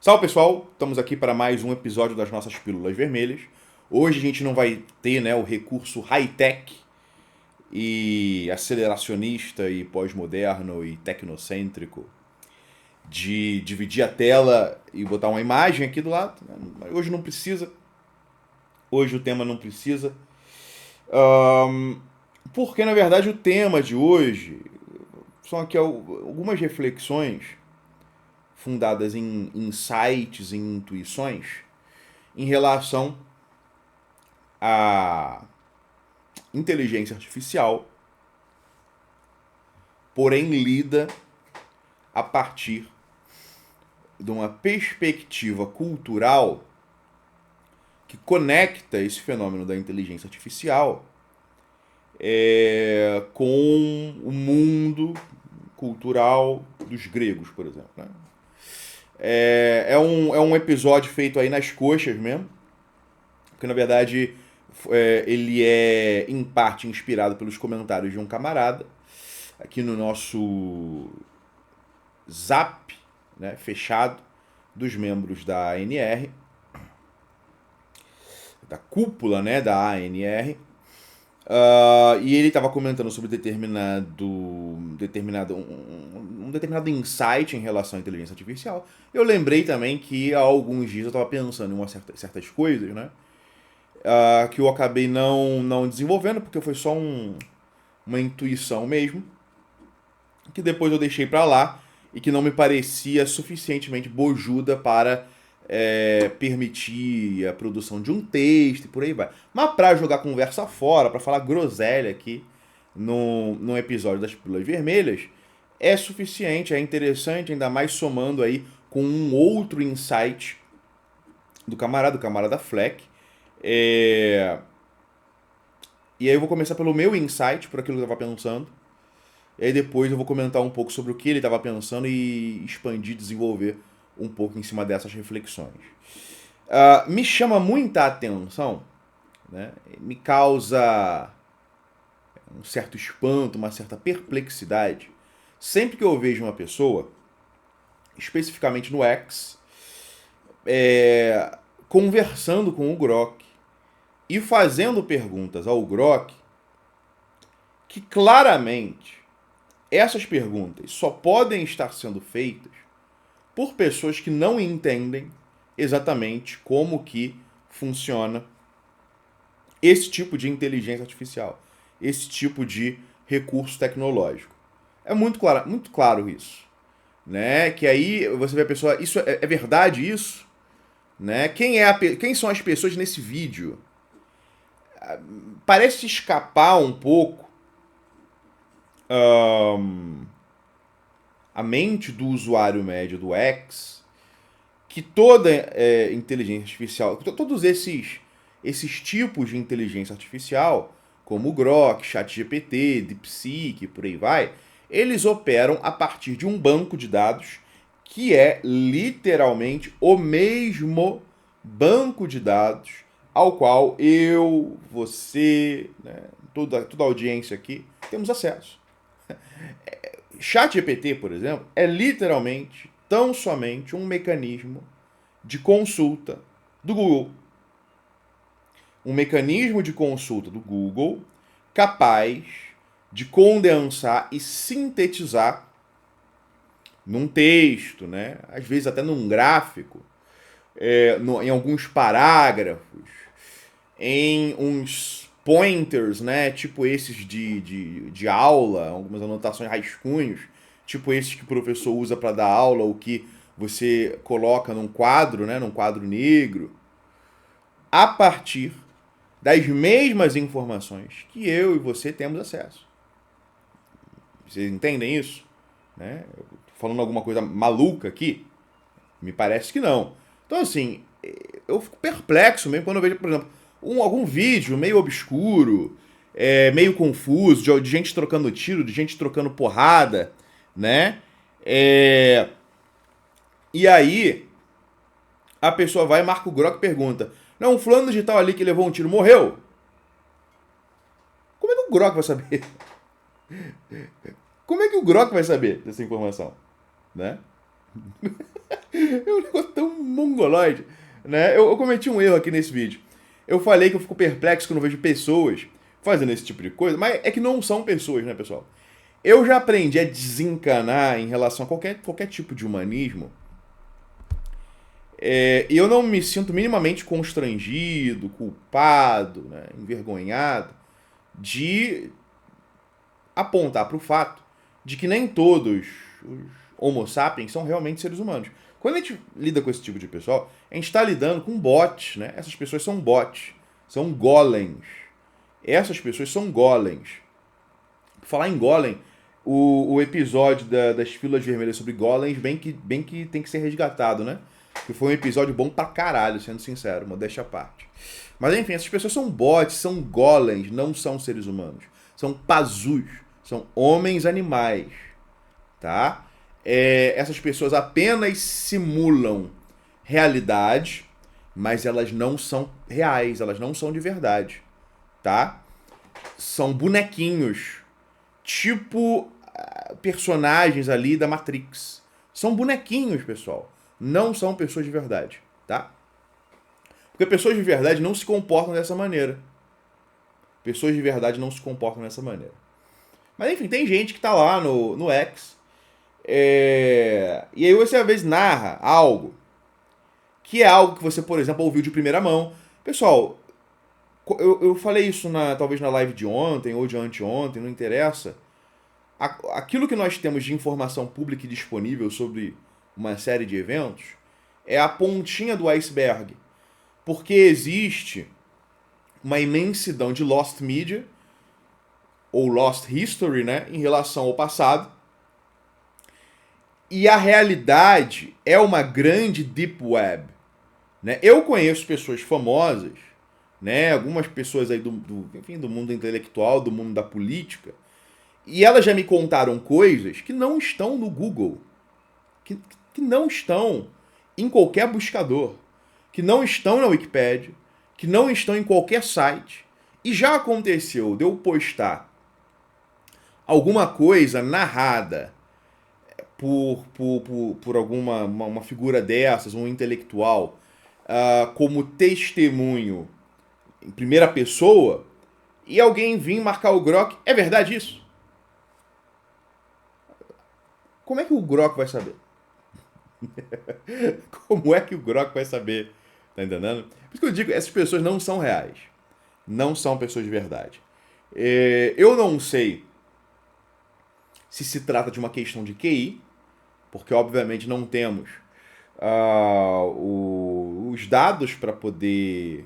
Salve pessoal, estamos aqui para mais um episódio das nossas Pílulas Vermelhas. Hoje a gente não vai ter, o recurso high-tech e aceleracionista e pós-moderno e tecnocêntrico de dividir a tela e botar uma imagem aqui do lado. Hoje não precisa, hoje o tema não precisa. Porque na verdade o tema de hoje são aqui algumas reflexões fundadas em insights, em intuições, em relação à inteligência artificial, porém lida a partir de uma perspectiva cultural que conecta esse fenômeno da inteligência artificial com o mundo cultural dos gregos, por exemplo. Né? É um episódio feito aí nas coxas mesmo, porque na verdade ele é em parte inspirado pelos comentários de um camarada aqui no nosso Zap, né, fechado, dos membros da ANR, da cúpula, né, da ANR. E ele estava comentando sobre um determinado insight em relação à inteligência artificial. Eu lembrei também que há alguns dias eu estava pensando em certas coisas, né? Que eu acabei não desenvolvendo, porque foi só uma intuição mesmo, que depois eu deixei para lá e que não me parecia suficientemente bojuda para permitir a produção de um texto e por aí vai. Mas para jogar conversa fora, para falar groselha aqui no episódio das Pílulas Vermelhas, é suficiente, é interessante, ainda mais somando aí com um outro insight do camarada Fleck. E aí eu vou começar pelo meu insight, por aquilo que eu estava pensando. E aí depois eu vou comentar um pouco sobre o que ele estava pensando e expandir, desenvolver um pouco em cima dessas reflexões. Me chama muita atenção, né? Me causa um certo espanto, uma certa perplexidade, sempre que eu vejo uma pessoa, especificamente no X, conversando com o Grok e fazendo perguntas ao Grok que claramente essas perguntas só podem estar sendo feitas por pessoas que não entendem exatamente como que funciona esse tipo de inteligência artificial, esse tipo de recurso tecnológico. É muito claro isso, né? Que aí você vê a pessoa, isso é verdade isso, né? Quem são as pessoas nesse vídeo? Parece escapar um pouco a mente do usuário médio do X que toda inteligência artificial, todos esses tipos de inteligência artificial, como o Grok, ChatGPT, DeepSeek, por aí vai, eles operam a partir de um banco de dados que é literalmente o mesmo banco de dados ao qual eu, você, né, toda a audiência aqui temos acesso. ChatGPT, por exemplo, é literalmente tão somente um mecanismo de consulta do Google. Um mecanismo de consulta do Google capaz de condensar e sintetizar num texto, né? Às vezes até num gráfico, em alguns parágrafos, em uns pointers, né? Tipo esses de aula, algumas anotações, rascunhos, tipo esses que o professor usa para dar aula, ou que você coloca num quadro, né? Num quadro negro, a partir das mesmas informações que eu e você temos acesso. Vocês entendem isso? Né? Eu tô falando alguma coisa maluca aqui? Me parece que não. Então, assim, eu fico perplexo mesmo quando eu vejo, por exemplo, algum vídeo meio obscuro, meio confuso, de gente trocando tiro, de gente trocando porrada, né? E aí, a pessoa vai, marca o Grok e pergunta: não, um fulano digital ali que levou um tiro morreu? Como é que o Grok vai saber? Como é que o Grok vai saber dessa informação? Né? É um negócio tão mongoloide, né? Eu cometi um erro aqui nesse vídeo. Eu falei que eu fico perplexo quando eu vejo pessoas fazendo esse tipo de coisa, mas é que não são pessoas, né, pessoal? Eu já aprendi a desencanar em relação a qualquer tipo de humanismo. E eu não me sinto minimamente constrangido, culpado, né, envergonhado de apontar para o fato de que nem todos os Homo sapiens são realmente seres humanos. Quando a gente lida com esse tipo de pessoal, a gente está lidando com bots, né? Essas pessoas são bots, são golems. Essas pessoas são golems. Por falar em golem, o episódio das filas vermelhas sobre golems bem que tem que ser resgatado, né? Que foi um episódio bom pra caralho, sendo sincero, modéstia à parte. Mas enfim, essas pessoas são bots, são golems, não são seres humanos. São pazus, são homens animais, tá? Essas pessoas apenas simulam realidade, mas elas não são reais, elas não são de verdade, tá? São bonequinhos, tipo personagens ali da Matrix. São bonequinhos, pessoal. Não são pessoas de verdade, tá? Porque pessoas de verdade não se comportam dessa maneira. Pessoas de verdade não se comportam dessa maneira. Mas enfim, tem gente que tá lá no X. E aí você às vezes narra algo que é algo que você, por exemplo, ouviu de primeira mão. Pessoal, eu falei isso talvez na live de ontem ou de anteontem, não interessa. Aquilo que nós temos de informação pública e disponível sobre uma série de eventos é a pontinha do iceberg. Porque existe uma imensidão de lost media, ou lost history, né, em relação ao passado. E a realidade é uma grande deep web. Né? Eu conheço pessoas famosas, né, algumas pessoas aí enfim, do mundo intelectual, do mundo da política, e elas já me contaram coisas que não estão no Google, que não estão em qualquer buscador, que não estão na Wikipedia, que não estão em qualquer site. E já aconteceu de eu postar alguma coisa narrada por alguma uma figura dessas, um intelectual, como testemunho em primeira pessoa, e alguém vir marcar o Grok. É verdade isso? Como é que o Grok vai saber? Como é que o Grok vai saber? Tá entendendo? Por isso que eu digo, essas pessoas não são reais. Não são pessoas de verdade. Eu não sei se trata de uma questão de QI, porque obviamente não temos os dados para poder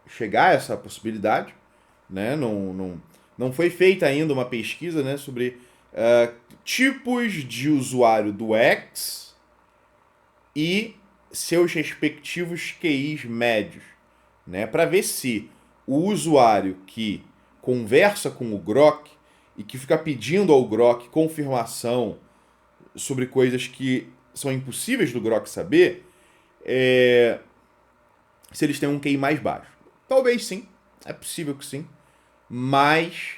chegar a essa possibilidade. Né? Não foi feita ainda uma pesquisa, né, sobre tipos de usuário do X e seus respectivos QIs médios, né, para ver se o usuário que conversa com o Grok e que fica pedindo ao Grok confirmação sobre coisas que são impossíveis do Grok saber, se eles têm um QI mais baixo. Talvez sim, é possível que sim, mas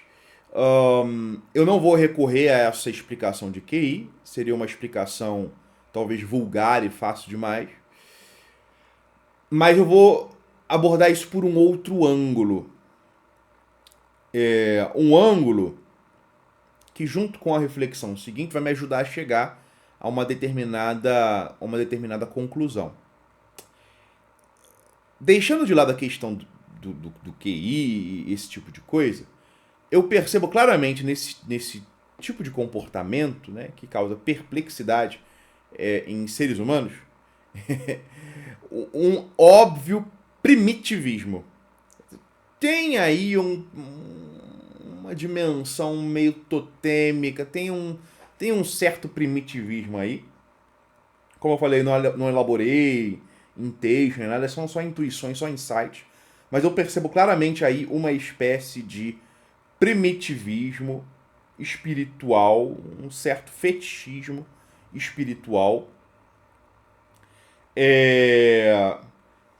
eu não vou recorrer a essa explicação de QI, seria uma explicação talvez vulgar e fácil demais, mas eu vou abordar isso por um outro ângulo. Um ângulo que, junto com a reflexão seguinte, vai me ajudar a chegar a uma determinada conclusão. Deixando de lado a questão do QI e esse tipo de coisa, eu percebo claramente nesse tipo de comportamento, né, que causa perplexidade em seres humanos, um óbvio primitivismo. Tem aí uma dimensão meio totêmica, tem um certo primitivismo aí. Como eu falei, não elaborei em texto, nem nada, são só intuições, só insights. Mas eu percebo claramente aí uma espécie de primitivismo espiritual, um certo fetichismo espiritual,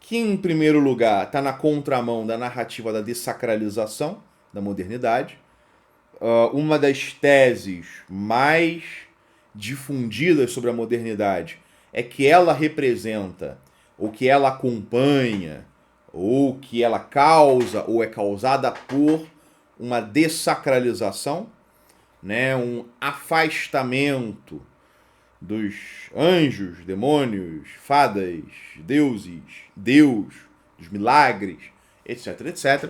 que em primeiro lugar está na contramão da narrativa da dessacralização da modernidade. Uma das teses mais difundidas sobre a modernidade é que ela representa, ou que ela acompanha, ou que ela causa, ou é causada por uma dessacralização, né, um afastamento dos anjos, demônios, fadas, deuses, Deus, dos milagres, etc, etc.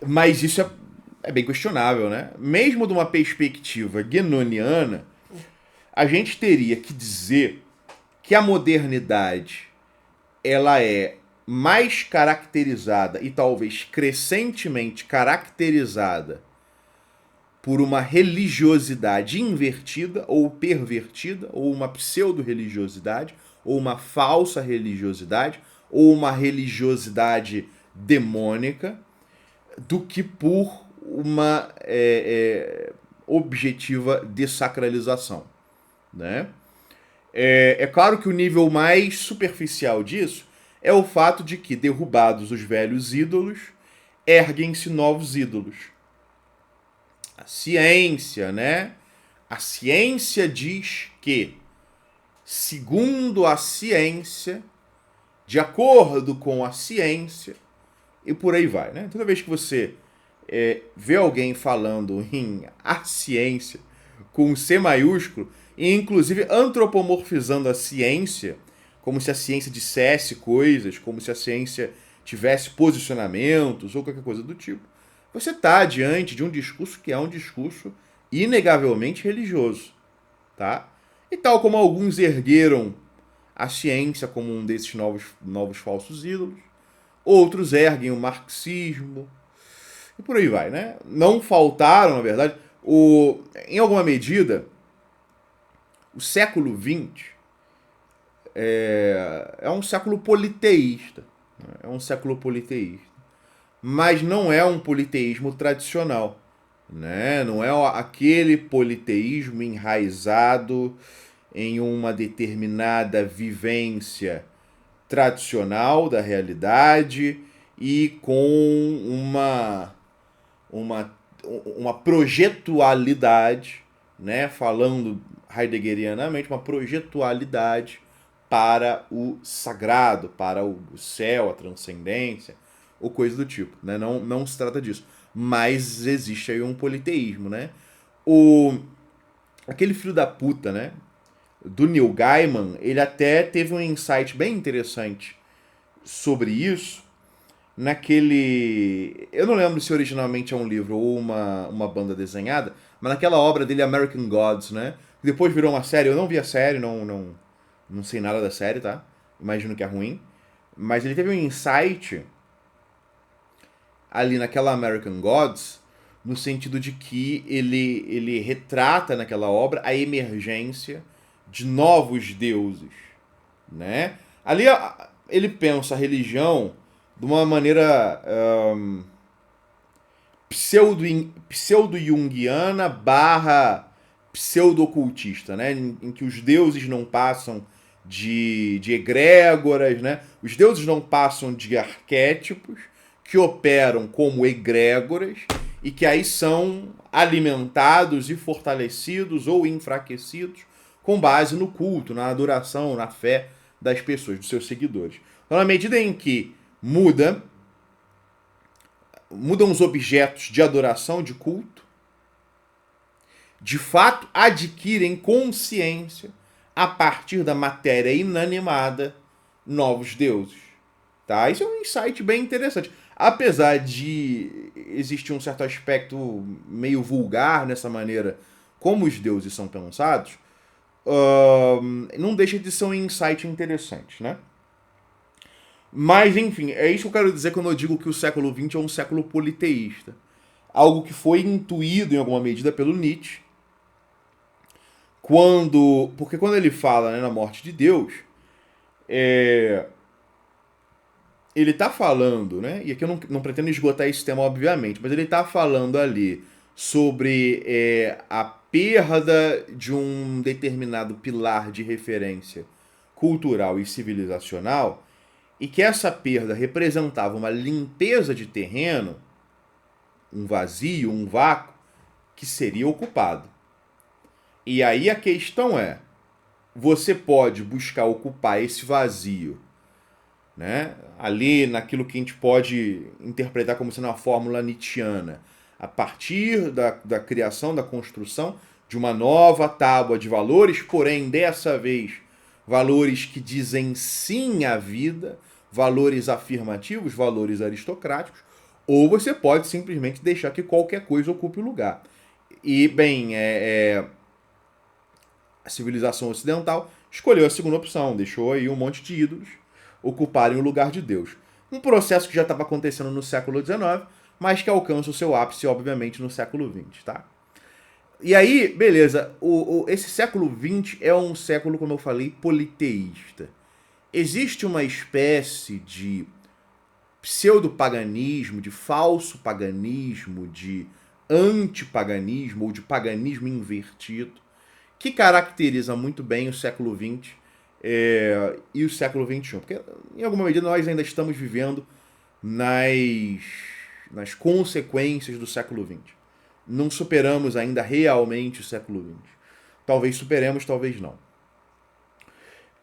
Mas isso é bem questionável, né? Mesmo de uma perspectiva guénoniana, a gente teria que dizer que a modernidade ela é mais caracterizada e talvez crescentemente caracterizada por uma religiosidade invertida ou pervertida, ou uma pseudo-religiosidade, ou uma falsa religiosidade, ou uma religiosidade demônica, do que por uma objetiva dessacralização, né? É claro que o nível mais superficial disso é o fato de que, derrubados os velhos ídolos, erguem-se novos ídolos. A ciência, né? A ciência diz que, segundo a ciência, de acordo com a ciência, e por aí vai, né? Toda vez que você vê alguém falando em a ciência com C maiúsculo, e inclusive antropomorfizando a ciência, como se a ciência dissesse coisas, como se a ciência tivesse posicionamentos ou qualquer coisa do tipo, você está diante de um discurso que é um discurso inegavelmente religioso, tá? E tal como alguns ergueram a ciência como um desses novos falsos ídolos, outros erguem o marxismo, e por aí vai, né? Não faltaram, na verdade, em alguma medida, o século XX é um século politeísta. Né? É um século politeísta. Mas não é um politeísmo tradicional. Né? Não é aquele politeísmo enraizado em uma determinada vivência tradicional da realidade e com uma projetualidade, né? Falando heideggerianamente, uma projetualidade para o sagrado, para o céu, a transcendência, ou coisa do tipo. Né? Não se trata disso. Mas existe aí um politeísmo, né? Aquele filho da puta, né? Do Neil Gaiman, ele até teve um insight bem interessante sobre isso naquele... Eu não lembro se originalmente é um livro ou uma banda desenhada, mas naquela obra dele, American Gods, né? Depois virou uma série. Eu não vi a série, não sei nada da série, tá? Imagino que é ruim. Mas ele teve um insight ali naquela American Gods, no sentido de que ele retrata naquela obra a emergência de novos deuses, né? Ali ele pensa a religião de uma maneira pseudo-junguiana barra pseudo-ocultista, né? Em que os deuses não passam de egrégoras, né? Os deuses não passam de arquétipos que operam como egrégoras e que aí são alimentados e fortalecidos ou enfraquecidos com base no culto, na adoração, na fé das pessoas, dos seus seguidores. Então, na medida em que mudam os objetos de adoração, de culto, de fato adquirem consciência a partir da matéria inanimada novos deuses. Tá? Isso é um insight bem interessante. Apesar de existir um certo aspecto meio vulgar nessa maneira como os deuses são pensados, não deixa de ser um insight interessante, né? Mas, enfim, é isso que eu quero dizer quando eu digo que o século XX é um século politeísta. Algo que foi intuído em alguma medida pelo Nietzsche, porque quando ele fala, né, na morte de Deus, ele está falando, né, e aqui eu não pretendo esgotar esse tema, obviamente, mas ele está falando ali sobre a perda de um determinado pilar de referência cultural e civilizacional, e que essa perda representava uma limpeza de terreno, um vazio, um vácuo, que seria ocupado. E aí a questão é, você pode buscar ocupar esse vazio, né? Ali naquilo que a gente pode interpretar como sendo uma fórmula nietzschiana, a partir da criação, da construção de uma nova tábua de valores, porém dessa vez valores que dizem sim à vida, valores afirmativos, valores aristocráticos, ou você pode simplesmente deixar que qualquer coisa ocupe o lugar. E, bem, a civilização ocidental escolheu a segunda opção, deixou aí um monte de ídolos ocuparem o lugar de Deus. Um processo que já estava acontecendo no século XIX, mas que alcança o seu ápice, obviamente, no século XX, tá? E aí, beleza, esse século XX é um século, como eu falei, politeísta. Existe uma espécie de pseudo-paganismo, de falso paganismo, de antipaganismo ou de paganismo invertido, que caracteriza muito bem o século XX e o século XXI. Porque, em alguma medida, nós ainda estamos vivendo nas consequências do século XX. Não superamos ainda realmente o século XX. Talvez superemos, talvez não.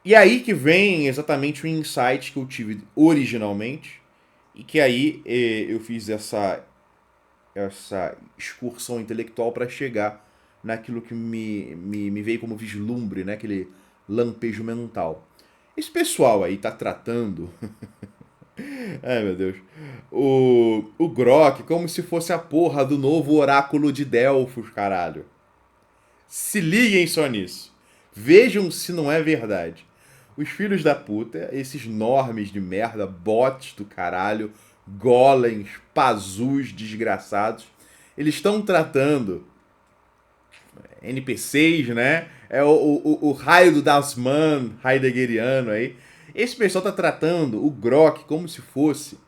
E aí que vem exatamente o insight que eu tive originalmente, e que aí eu fiz essa excursão intelectual para chegar naquilo que me veio como vislumbre, né? Aquele lampejo mental. Esse pessoal aí tá tratando, ai meu Deus, o Grok como se fosse a porra do novo oráculo de Delfos, caralho. Se liguem só nisso. Vejam se não é verdade. Os filhos da puta, esses normes de merda, bots do caralho, golems, pazus desgraçados, eles estão tratando NPCs, né? É o raio do Dasman heideggeriano aí. Esse pessoal tá tratando o Grok como se fosse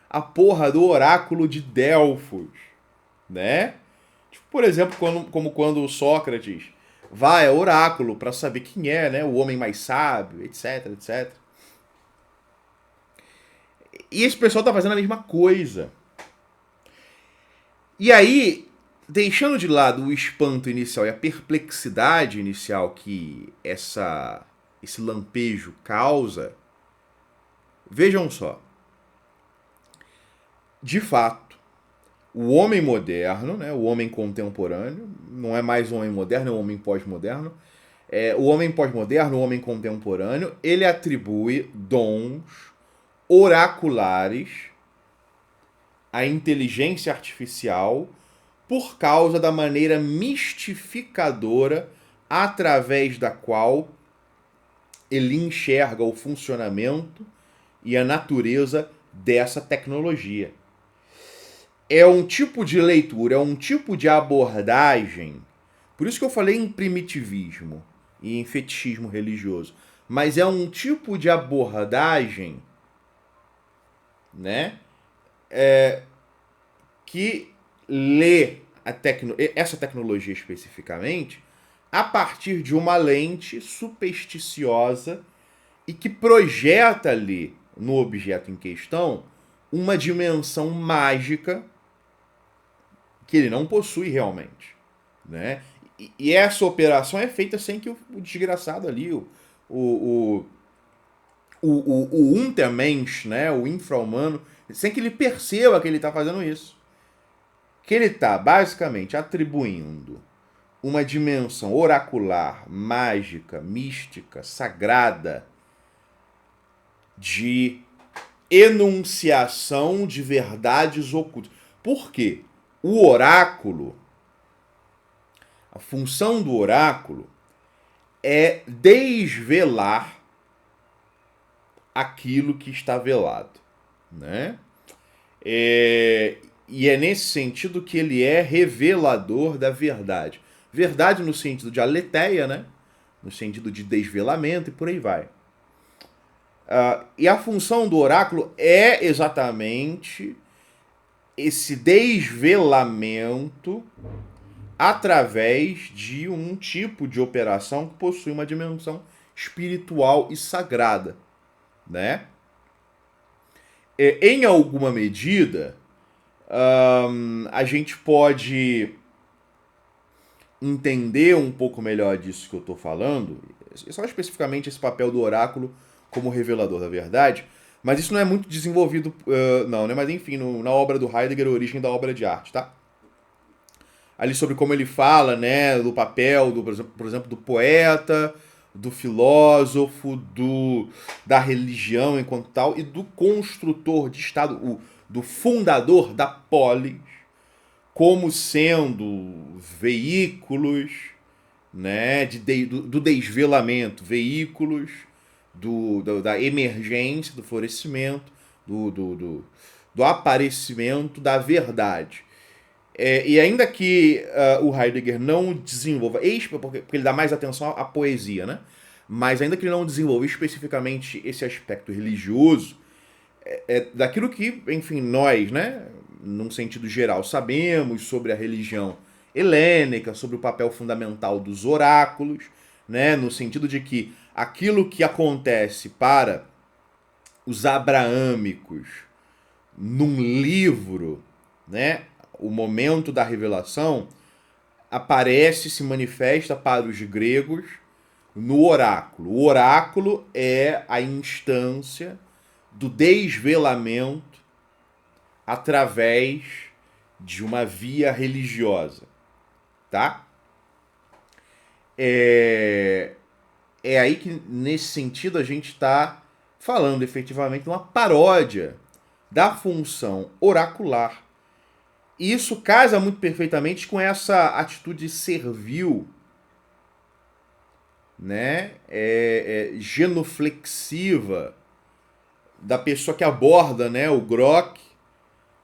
a porra do oráculo de Delfos, né? Tipo, por exemplo, como quando o Sócrates vai ao oráculo para saber quem é, né, o homem mais sábio, etc, etc. E esse pessoal tá fazendo a mesma coisa. E aí, deixando de lado o espanto inicial e a perplexidade inicial que esse lampejo causa, vejam só. De fato, o homem moderno, né, o homem contemporâneo, não é mais um homem moderno, é um homem pós-moderno. O homem pós-moderno, o homem contemporâneo, ele atribui dons oraculares à inteligência artificial por causa da maneira mistificadora através da qual ele enxerga o funcionamento e a natureza dessa tecnologia. É um tipo de leitura, é um tipo de abordagem. Por isso que eu falei em primitivismo e em fetichismo religioso. Mas é um tipo de abordagem, né, que lê essa tecnologia especificamente a partir de uma lente supersticiosa e que projeta ali no objeto em questão uma dimensão mágica que ele não possui realmente, né? E essa operação é feita sem que o desgraçado ali, o Untermensch, né, o infra-humano, sem que ele perceba que ele está fazendo isso. Que ele está basicamente atribuindo uma dimensão oracular, mágica, mística, sagrada, de enunciação de verdades ocultas. Por quê? O oráculo, a função do oráculo é desvelar aquilo que está velado, né? E é nesse sentido que ele é revelador da verdade. Verdade no sentido de aletheia, né? No sentido de desvelamento e por aí vai. E a função do oráculo é exatamente esse desvelamento através de um tipo de operação que possui uma dimensão espiritual e sagrada, né? Em alguma medida, a gente pode entender um pouco melhor disso que eu estou falando, só especificamente esse papel do oráculo como revelador da verdade, mas isso não é muito desenvolvido, não, né? Mas enfim, na obra do Heidegger, A Origem da Obra de Arte, tá? Ali sobre como ele fala, né, do papel, por exemplo, do poeta, do filósofo, da religião enquanto tal, e do construtor de Estado, do fundador da polis, como sendo veículos, né, do desvelamento, veículos da emergência, do florescimento, do aparecimento da verdade. E ainda que o Heidegger não desenvolva, porque ele dá mais atenção à poesia, né? Mas ainda que ele não desenvolva especificamente esse aspecto religioso, daquilo que, enfim, nós, né, num sentido geral, sabemos sobre a religião helênica, sobre o papel fundamental dos oráculos, né, no sentido de que aquilo que acontece para os abraâmicos num livro, né, o momento da revelação, aparece, se manifesta para os gregos no oráculo. O oráculo é a instância do desvelamento através de uma via religiosa, tá? É aí que, nesse sentido, a gente está falando efetivamente de uma paródia da função oracular. E isso casa muito perfeitamente com essa atitude servil, né? Genuflexiva da pessoa que aborda, né, o Grok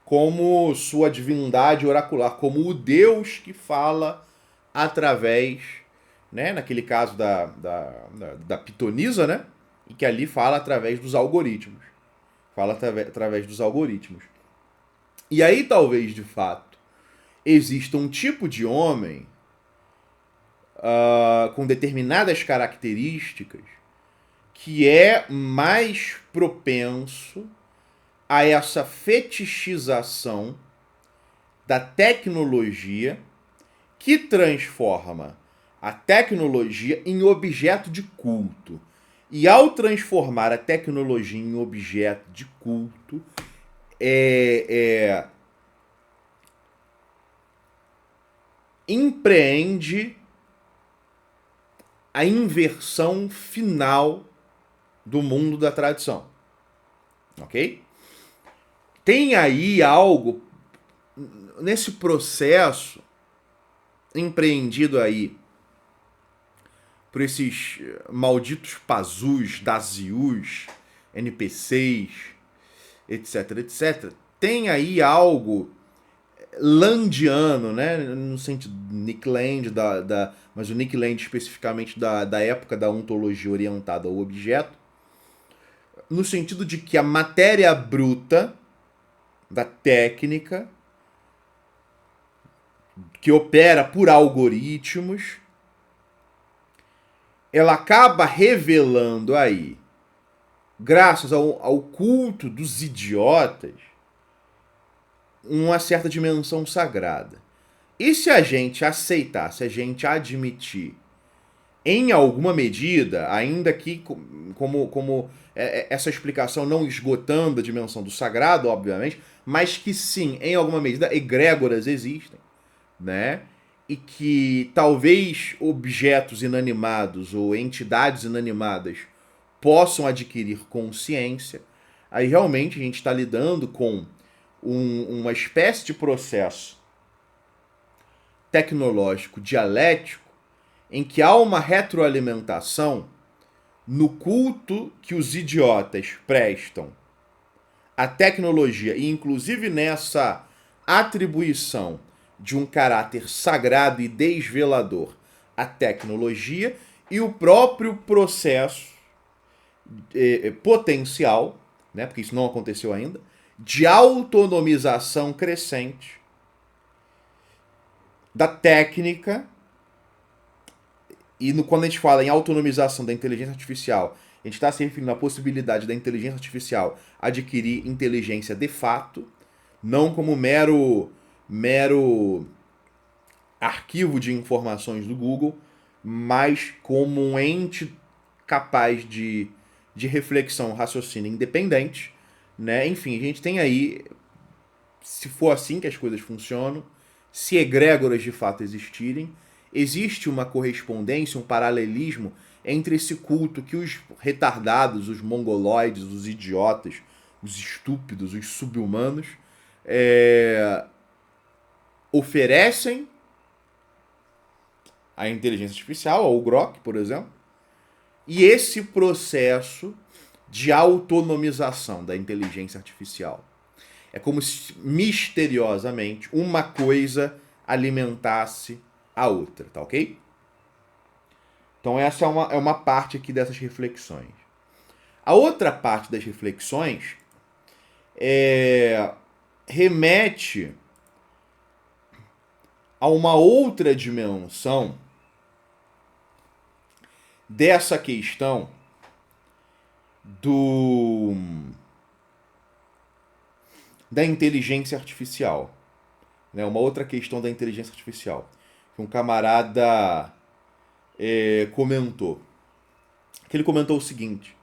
como sua divindade oracular, como o Deus que fala através, né, naquele caso da pitonisa, né, e que ali fala através dos algoritmos. Fala através dos algoritmos. E aí talvez, de fato, exista um tipo de homem com determinadas características que é mais propenso a essa fetichização da tecnologia que transforma a tecnologia em objeto de culto. E ao transformar a tecnologia em objeto de culto, empreende a inversão final do mundo da tradição. Ok? Tem aí algo nesse processo empreendido aí por esses malditos pazus, dazius, NPCs, etc, etc. Tem aí algo landiano, né? No sentido Nick Land, mas o Nick Land especificamente da época da ontologia orientada ao objeto, no sentido de que a matéria bruta da técnica, que opera por algoritmos, ela acaba revelando aí, graças ao culto dos idiotas, uma certa dimensão sagrada. E se a gente aceitar, se a gente admitir, em alguma medida, ainda que como essa explicação não esgotando a dimensão do sagrado, obviamente, mas que sim, em alguma medida, egrégoras existem, né? E que talvez objetos inanimados ou entidades inanimadas possam adquirir consciência, aí realmente a gente está lidando com uma espécie de processo tecnológico dialético em que há uma retroalimentação no culto que os idiotas prestam à tecnologia e inclusive nessa atribuição de um caráter sagrado e desvelador à tecnologia e o próprio processo potencial, né, porque isso não aconteceu ainda, de autonomização crescente da técnica. E quando a gente fala em autonomização da inteligência artificial, a gente está se referindo à possibilidade da inteligência artificial adquirir inteligência de fato, não como mero arquivo de informações do Google, mas como um ente capaz de reflexão, raciocínio independente, né? Enfim, a gente tem aí, se for assim que as coisas funcionam, se egrégoras de fato existirem, existe uma correspondência, um paralelismo entre esse culto que os retardados, os mongoloides, os idiotas, os estúpidos, os subhumanos oferecem à inteligência artificial, ao Grok, por exemplo, e esse processo de autonomização da inteligência artificial. É como se, misteriosamente, uma coisa alimentasse a outra, tá ok? Então essa é uma parte aqui dessas reflexões. A outra parte das reflexões remete a uma outra dimensão dessa questão da inteligência artificial. Né? Uma outra questão da inteligência artificial. Que um camarada comentou. Que ele comentou o seguinte.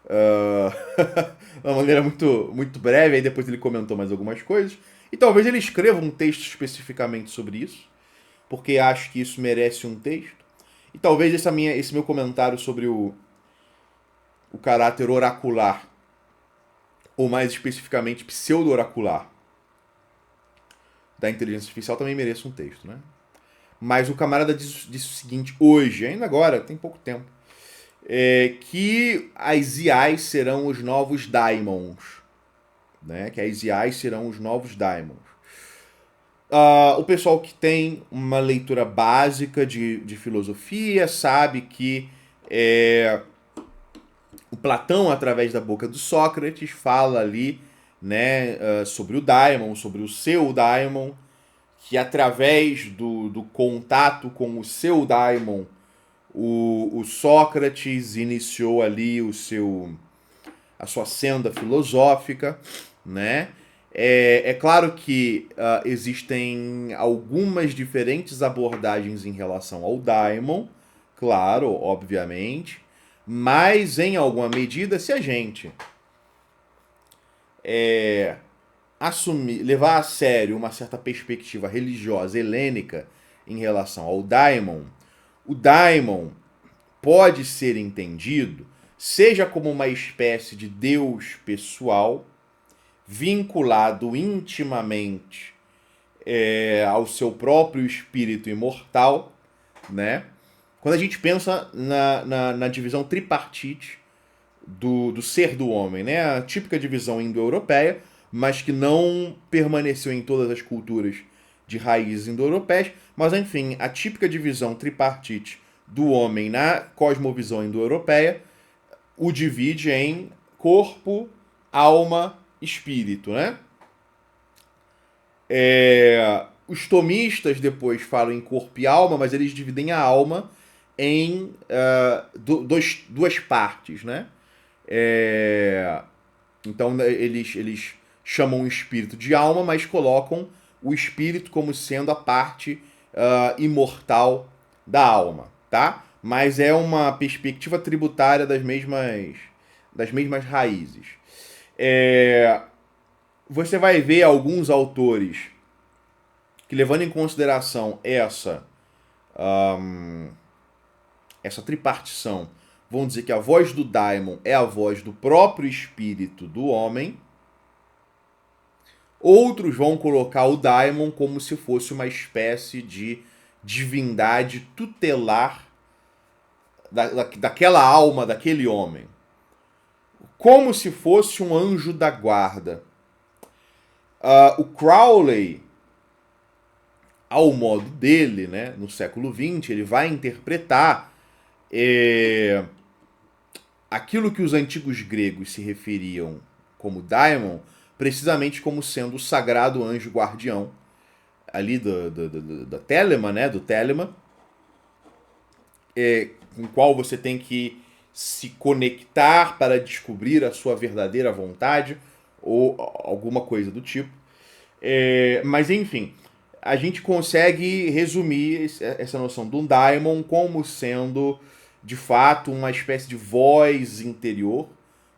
De uma maneira muito, muito breve, aí depois ele comentou mais algumas coisas. E talvez ele escreva um texto especificamente sobre isso, porque acho que isso merece um texto. E talvez esse meu comentário sobre o caráter oracular, ou mais especificamente pseudo-oracular, da inteligência artificial também mereça um texto, né? Mas o camarada disse o seguinte, hoje, ainda agora, tem pouco tempo, que as IAs serão os novos daimons. Né? Que as IAs serão os novos daimons. O pessoal que tem uma leitura básica de filosofia sabe que o Platão, através da boca do Sócrates, fala ali, né, sobre o daimon, sobre o seu daimon, que através do contato com o seu daimon, o Sócrates iniciou ali a sua senda filosófica, né? É claro que existem algumas diferentes abordagens em relação ao daimon, claro, obviamente, mas em alguma medida, se a gente levar a sério uma certa perspectiva religiosa helênica em relação ao daimon, o daimon pode ser entendido seja como uma espécie de Deus pessoal, vinculado intimamente ao seu próprio espírito imortal, né? Quando a gente pensa na divisão tripartite do ser do homem, né? A típica divisão indo-europeia, mas que não permaneceu em todas as culturas de raízes indo-europeias, mas enfim, a típica divisão tripartite do homem na cosmovisão indo-europeia o divide em corpo, alma, espírito, né? Os tomistas depois falam em corpo e alma, mas eles dividem a alma em duas partes, né? Então eles chamam o espírito de alma, mas colocam o espírito como sendo a parte imortal da alma, tá? Mas é uma perspectiva tributária das mesmas raízes. Você vai ver alguns autores que, levando em consideração essa tripartição, vão dizer que a voz do daimon é a voz do próprio espírito do homem. Outros vão colocar o daimon como se fosse uma espécie de divindade tutelar daquela alma, daquele homem. Como se fosse um anjo da guarda. O Crowley, ao modo dele, né, no século XX, ele vai interpretar aquilo que os antigos gregos se referiam como daimon, precisamente como sendo o sagrado anjo guardião ali da Telema, né, do Telema, com o qual você tem que se conectar para descobrir a sua verdadeira vontade ou alguma coisa do tipo. Mas enfim, a gente consegue resumir essa noção do daimon como sendo, de fato, uma espécie de voz interior,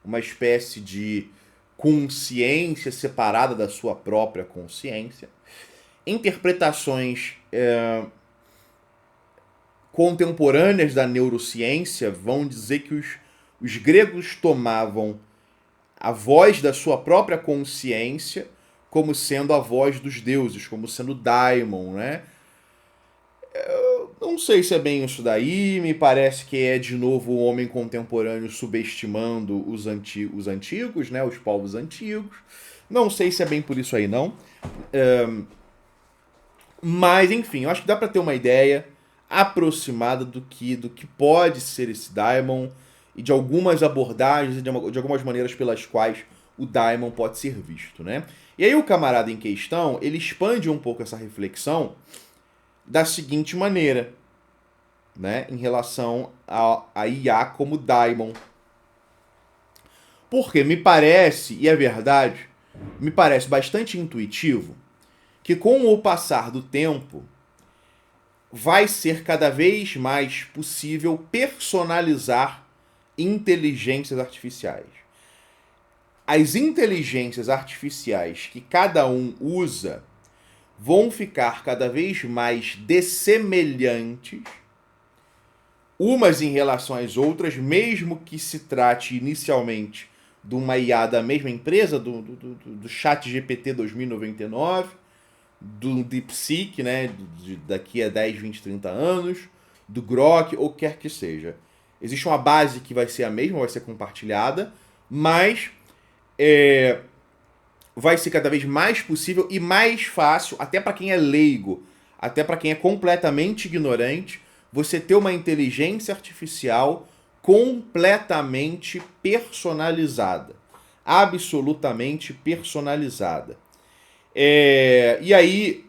uma espécie de consciência separada da sua própria consciência. Interpretações contemporâneas da neurociência vão dizer que os gregos tomavam a voz da sua própria consciência como sendo a voz dos deuses, como sendo daimon, né? Eu não sei se é bem isso daí, me parece que é de novo o homem contemporâneo subestimando os antigos, né? Os povos antigos. Não sei se é bem por isso aí, não. Mas, enfim, eu acho que dá para ter uma ideia aproximada do que pode ser esse daimon e de algumas abordagens e de algumas maneiras pelas quais o daimon pode ser visto, né? E aí o camarada em questão, ele expande um pouco essa reflexão da seguinte maneira, né, em relação a IA como daimon. Porque me parece, e é verdade, me parece bastante intuitivo que com o passar do tempo vai ser cada vez mais possível personalizar inteligências artificiais. As inteligências artificiais que cada um usa vão ficar cada vez mais dessemelhantes umas em relação às outras, mesmo que se trate inicialmente de uma IA da mesma empresa, do ChatGPT 2099, do DeepSeek, né, daqui a 10, 20, 30 anos, do Grok, ou quer que seja. Existe uma base que vai ser a mesma, vai ser compartilhada, mas vai ser cada vez mais possível e mais fácil, até para quem é leigo, até para quem é completamente ignorante, você ter uma inteligência artificial completamente personalizada. Absolutamente personalizada. E aí,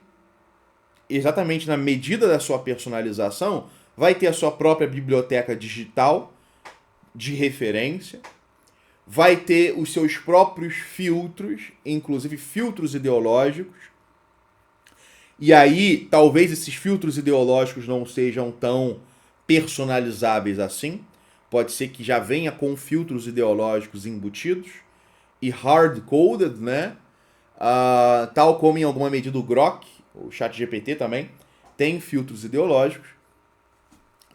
exatamente na medida da sua personalização, vai ter a sua própria biblioteca digital de referência, vai ter os seus próprios filtros, inclusive filtros ideológicos. E aí, talvez esses filtros ideológicos não sejam tão personalizáveis assim. Pode ser que já venha com filtros ideológicos embutidos e hard-coded, né? Tal como em alguma medida o Grok, o ChatGPT também, tem filtros ideológicos.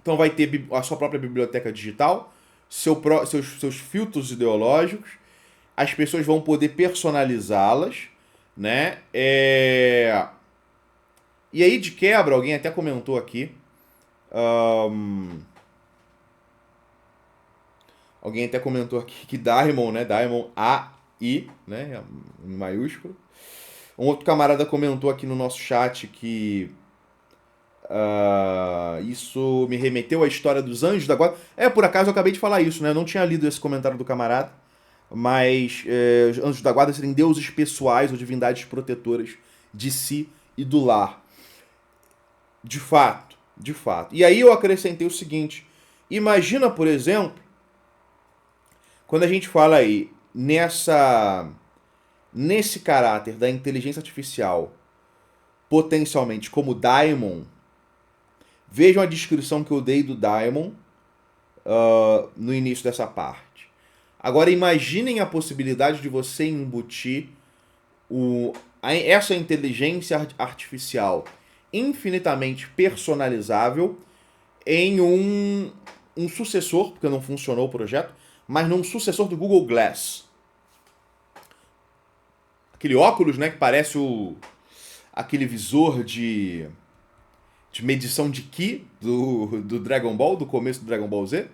Então vai ter a sua própria biblioteca digital, seus filtros ideológicos, as pessoas vão poder personalizá-las, né? E aí, de quebra, alguém até comentou aqui. Alguém até comentou aqui que Daimon, né? Daimon AI, né? Em maiúsculo. Um outro camarada comentou aqui no nosso chat que isso me remeteu à história dos anjos da guarda. Por acaso eu acabei de falar isso, né? Eu não tinha lido esse comentário do camarada. Mas os anjos da guarda serem deuses pessoais ou divindades protetoras de si e do lar. De fato, de fato. E aí eu acrescentei o seguinte. Imagina, por exemplo, quando a gente fala aí nesse caráter da inteligência artificial potencialmente como daimon, vejam a descrição que eu dei do daimon no início dessa parte. Agora imaginem a possibilidade de você embutir essa inteligência artificial infinitamente personalizável em um sucessor, porque não funcionou o projeto, mas num sucessor do Google Glass. Aquele óculos, né, que parece aquele visor de medição de Ki do Dragon Ball, do começo do Dragon Ball Z.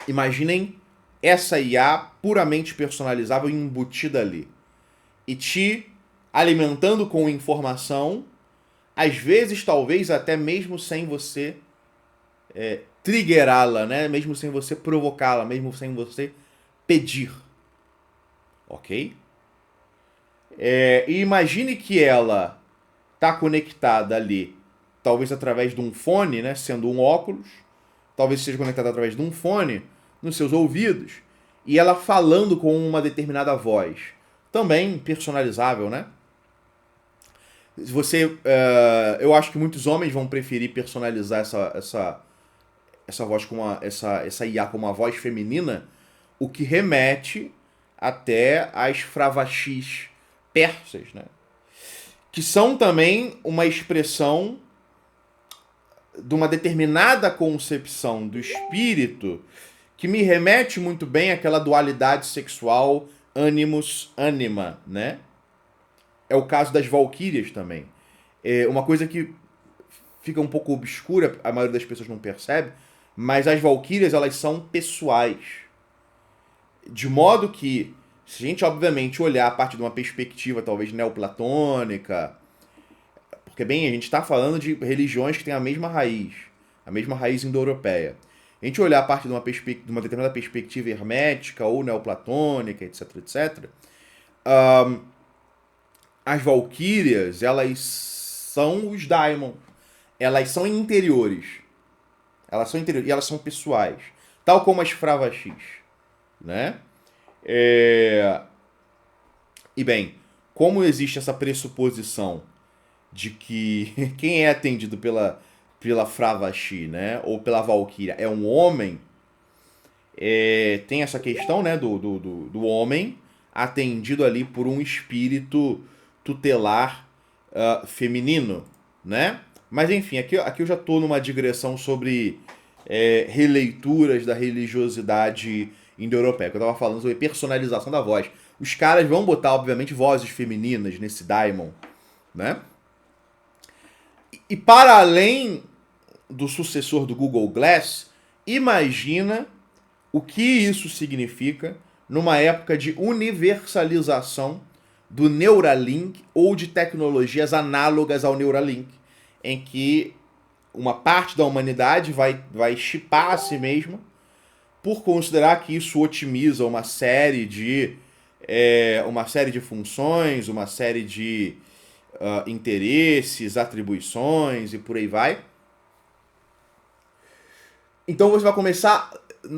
Imaginem essa IA puramente personalizável e embutida ali. E te alimentando com informação, às vezes, talvez, até mesmo sem você triggerá-la, né? Mesmo sem você provocá-la, mesmo sem você pedir. Ok? E imagine que ela está conectada ali, talvez através de um fone, né? Sendo um óculos, talvez seja conectada através de um fone nos seus ouvidos, e ela falando com uma determinada voz. Também personalizável, né? Eu acho que muitos homens vão preferir personalizar essa voz com essa IA com uma voz feminina, o que remete até às fravashis persas, né? Que são também uma expressão de uma determinada concepção do espírito que me remete muito bem àquela dualidade sexual animus-anima, né? É o caso das valquírias também. É uma coisa que fica um pouco obscura, a maioria das pessoas não percebe, mas as valquírias, elas são pessoais. De modo que, se a gente obviamente olhar a partir de uma perspectiva talvez neoplatônica, porque bem, a gente está falando de religiões que têm a mesma raiz indo-europeia. A gente olhar a partir de uma determinada perspectiva hermética ou neoplatônica, etc, etc, as valquírias, elas são os daimons. Elas são interiores. E elas são pessoais. Tal como as fravashis, né? E bem, como existe essa pressuposição de que quem é atendido pela fravashi, né? Ou pela valquíria é um homem, tem essa questão, né? Do homem atendido ali por um espírito tutelar feminino, né? Mas enfim, aqui eu já estou numa digressão sobre releituras da religiosidade indo-europeia. Eu estava falando sobre personalização da voz. Os caras vão botar, obviamente, vozes femininas nesse daimon, né? E para além do sucessor do Google Glass, imagina o que isso significa numa época de universalização do Neuralink ou de tecnologias análogas ao Neuralink, em que uma parte da humanidade vai chipar a si mesma por considerar que isso otimiza uma série de funções, uma série de interesses, atribuições e por aí vai. Então você vai começar,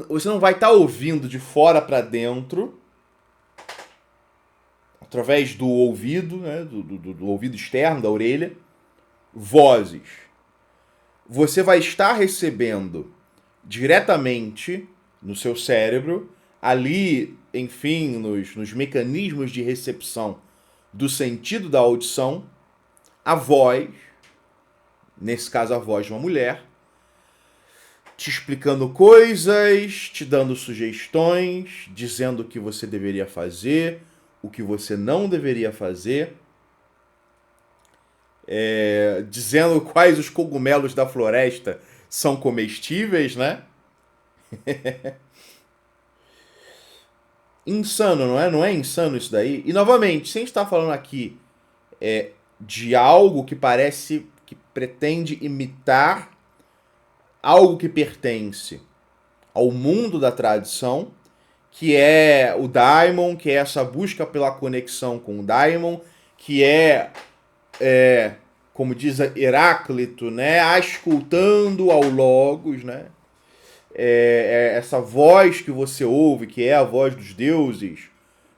você não vai estar ouvindo de fora para dentro, através do ouvido, né, do ouvido externo, da orelha, vozes. Você vai estar recebendo diretamente no seu cérebro, ali, enfim, nos mecanismos de recepção do sentido da audição, a voz, nesse caso a voz de uma mulher, te explicando coisas, te dando sugestões, dizendo o que você deveria fazer, o que você não deveria fazer, dizendo quais os cogumelos da floresta são comestíveis, né? Insano, não é? Não é insano isso daí? E novamente, sem estar falando aqui de algo que parece que pretende imitar algo que pertence ao mundo da tradição, que é o daimon, que é essa busca pela conexão com o daimon, que como diz Heráclito, né, ascultando ao logos, né? Essa voz que você ouve, que é a voz dos deuses,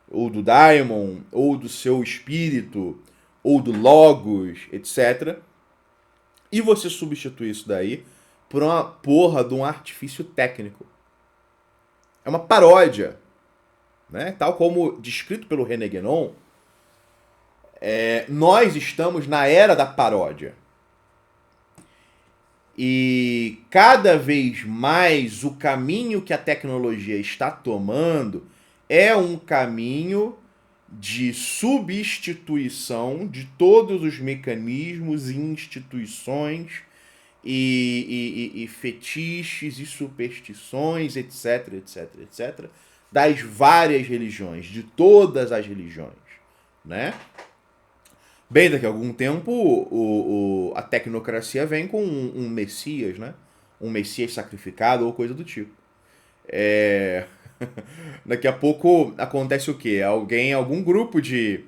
ou do daimon, ou do seu espírito, ou do logos, etc. E você substitui isso daí por uma porra de um artifício técnico. É uma paródia, né? Tal como descrito pelo René Guénon, nós estamos na era da paródia. E cada vez mais o caminho que a tecnologia está tomando é um caminho de substituição de todos os mecanismos e instituições e fetiches e superstições, etc, etc, etc, das várias religiões, de todas as religiões, né? Bem, daqui a algum tempo a tecnocracia vem com um messias, né? Um messias sacrificado ou coisa do tipo. Daqui a pouco acontece o quê? Algum grupo de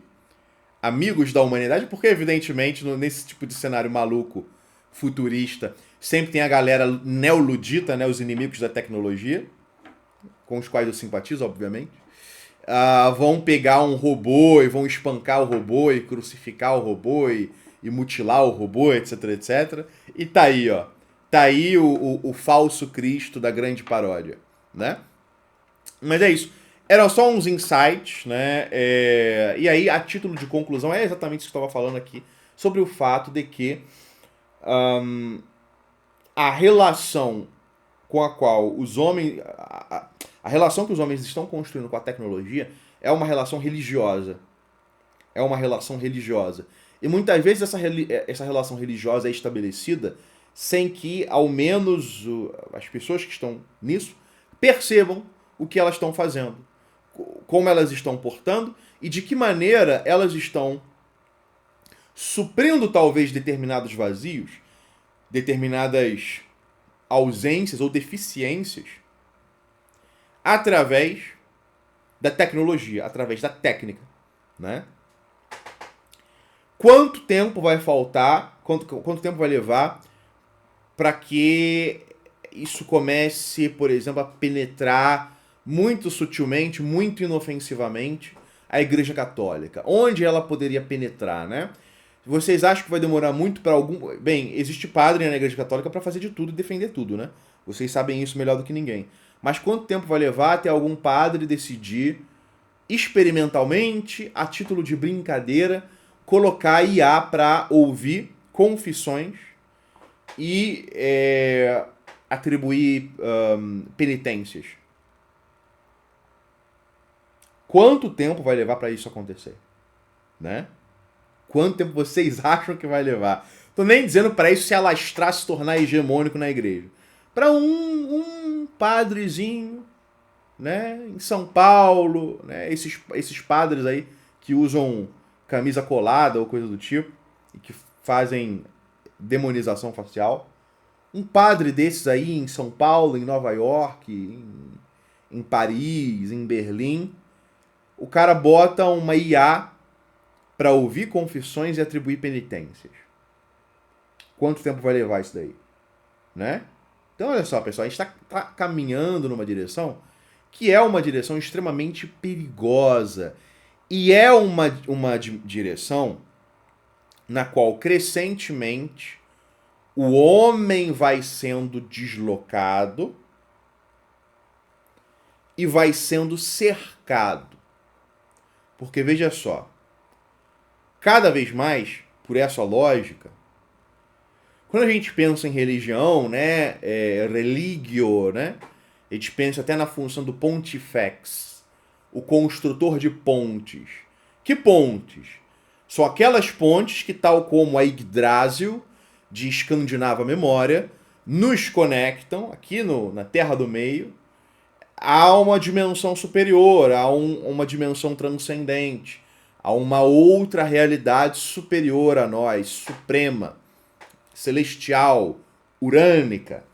amigos da humanidade, porque evidentemente nesse tipo de cenário maluco, futurista, sempre tem a galera neoludita, né? Os inimigos da tecnologia, com os quais eu simpatizo, obviamente. Vão pegar um robô e vão espancar o robô e crucificar o robô e e mutilar o robô, etc, etc. E tá aí, ó. Tá aí o falso Cristo da grande paródia, né? Mas é isso. Eram só uns insights, né? E aí, a título de conclusão, é exatamente isso que eu estava falando aqui, sobre o fato de que a relação com a qual os homens. A relação que os homens estão construindo com a tecnologia é uma relação religiosa. É uma relação religiosa. E muitas vezes essa relação religiosa é estabelecida sem que, ao menos, as pessoas que estão nisso percebam o que elas estão fazendo, como elas estão portando e de que maneira elas estão suprindo talvez determinados vazios, determinadas ausências ou deficiências através da tecnologia, através da técnica, né? Quanto tempo vai faltar, quanto tempo vai levar para que isso comece, por exemplo, a penetrar muito sutilmente, muito inofensivamente a Igreja Católica? Onde ela poderia penetrar, né? Vocês acham que vai demorar muito para algum... Bem, existe padre na Igreja Católica para fazer de tudo e defender tudo, né? Vocês sabem isso melhor do que ninguém. Mas quanto tempo vai levar até algum padre decidir, experimentalmente, a título de brincadeira, colocar IA para ouvir confissões e atribuir penitências? Quanto tempo vai levar para isso acontecer, né? Quanto tempo vocês acham que vai levar? Tô nem dizendo para isso se alastrar, se tornar hegemônico na igreja. Para um padrezinho, né, em São Paulo, né, esses padres aí que usam camisa colada ou coisa do tipo e que fazem demonização facial. Um padre desses aí em São Paulo, em Nova York, em Paris, em Berlim, o cara bota uma IA para ouvir confissões e atribuir penitências. Quanto tempo vai levar isso daí? Né? Então, olha só, pessoal, a gente está caminhando numa direção que é uma direção extremamente perigosa. E é uma direção na qual, crescentemente, o homem vai sendo deslocado e vai sendo cercado. Porque, veja só, cada vez mais, por essa lógica, quando a gente pensa em religião, né, religio, né, a gente pensa até na função do pontifex, o construtor de pontes. Que pontes? São aquelas pontes que, tal como a Yggdrasil, de Escandinava Memória, nos conectam, aqui na Terra do Meio, a uma dimensão superior, a uma dimensão transcendente, a uma outra realidade superior a nós, suprema, celestial, urânica.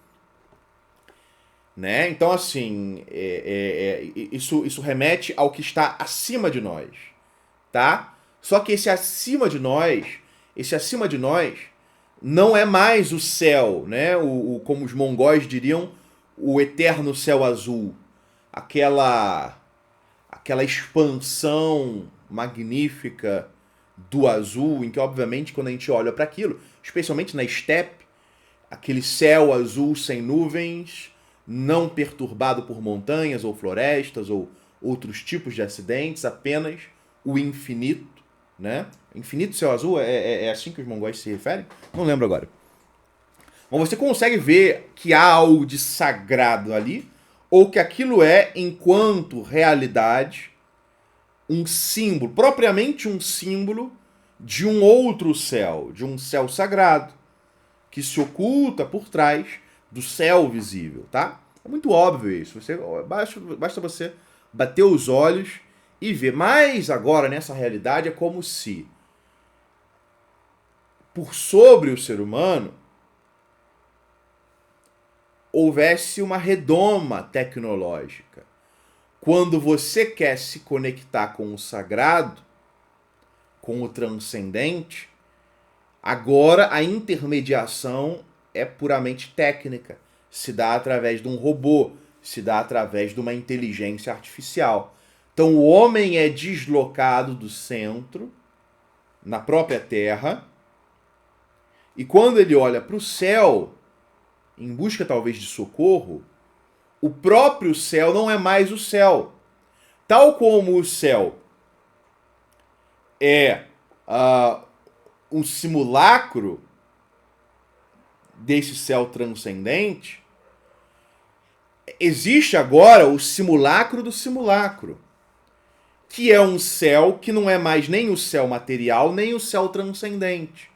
Né? Então, assim, isso remete ao que está acima de nós, tá? Só que esse acima de nós não é mais o céu, né? Como os mongóis diriam, o eterno céu azul. Aquela expansão magnífica do azul, em que, obviamente, quando a gente olha para aquilo, especialmente na estepe, aquele céu azul sem nuvens, não perturbado por montanhas ou florestas ou outros tipos de acidentes, apenas o infinito, né? Infinito céu azul, é assim que os mongóis se referem? Não lembro agora. Mas você consegue ver que há algo de sagrado ali, ou que aquilo é, enquanto realidade, um símbolo, propriamente um símbolo de um outro céu, de um céu sagrado, que se oculta por trás do céu visível, tá? É muito óbvio isso. Basta você bater os olhos e ver. Mas agora, nessa realidade, é como se, por sobre o ser humano, houvesse uma redoma tecnológica. Quando você quer se conectar com o sagrado, com o transcendente, agora a intermediação é puramente técnica. Se dá através de um robô, se dá através de uma inteligência artificial. Então o homem é deslocado do centro, na própria Terra, E quando ele olha para o céu, em busca talvez de socorro, o próprio céu não é mais o céu. Tal como o céu é um simulacro desse céu transcendente, existe agora o simulacro do simulacro, que é um céu que não é mais nem o céu material, nem o céu transcendente.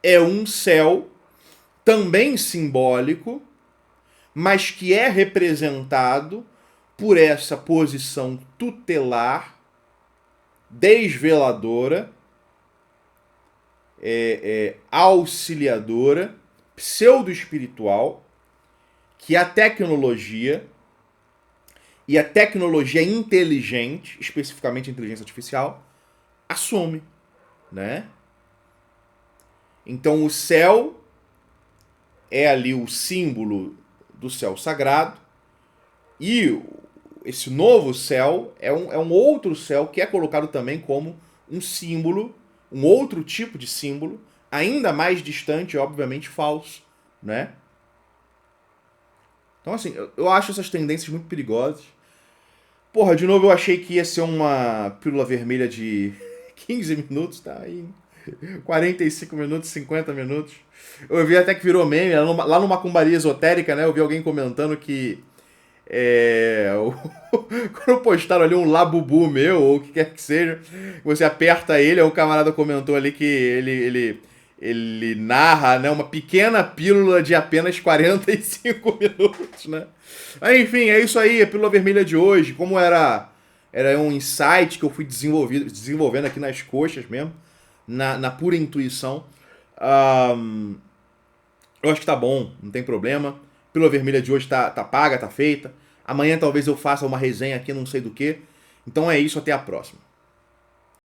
É um céu também simbólico, mas que é representado por essa posição tutelar, desveladora, auxiliadora, pseudo-espiritual, que a tecnologia, e a tecnologia inteligente, especificamente a inteligência artificial, assume, né? Então o céu é ali o símbolo do céu sagrado, e esse novo céu é um outro céu que é colocado também como um símbolo, um outro tipo de símbolo, ainda mais distante, obviamente falso, né? Então, assim, eu acho essas tendências muito perigosas. Porra, de novo eu achei que ia ser uma pílula vermelha de 15 minutos, tá aí 45 minutos, 50 minutos. Eu vi até que virou meme, lá numa macumbaria esotérica, né? Eu vi alguém comentando que quando postaram ali um labubu meu, ou o que quer que seja, você aperta ele, aí um camarada comentou ali que ele narra, né, uma pequena pílula de apenas 45 minutos, né? Mas, enfim, é isso aí, a pílula vermelha de hoje. Como era um insight que eu fui desenvolvendo aqui nas coxas mesmo, na pura intuição. Eu acho que tá bom, não tem problema. Pílula vermelha de hoje tá paga, tá feita. Amanhã talvez eu faça uma resenha aqui, não sei do que. Então é isso, até a próxima.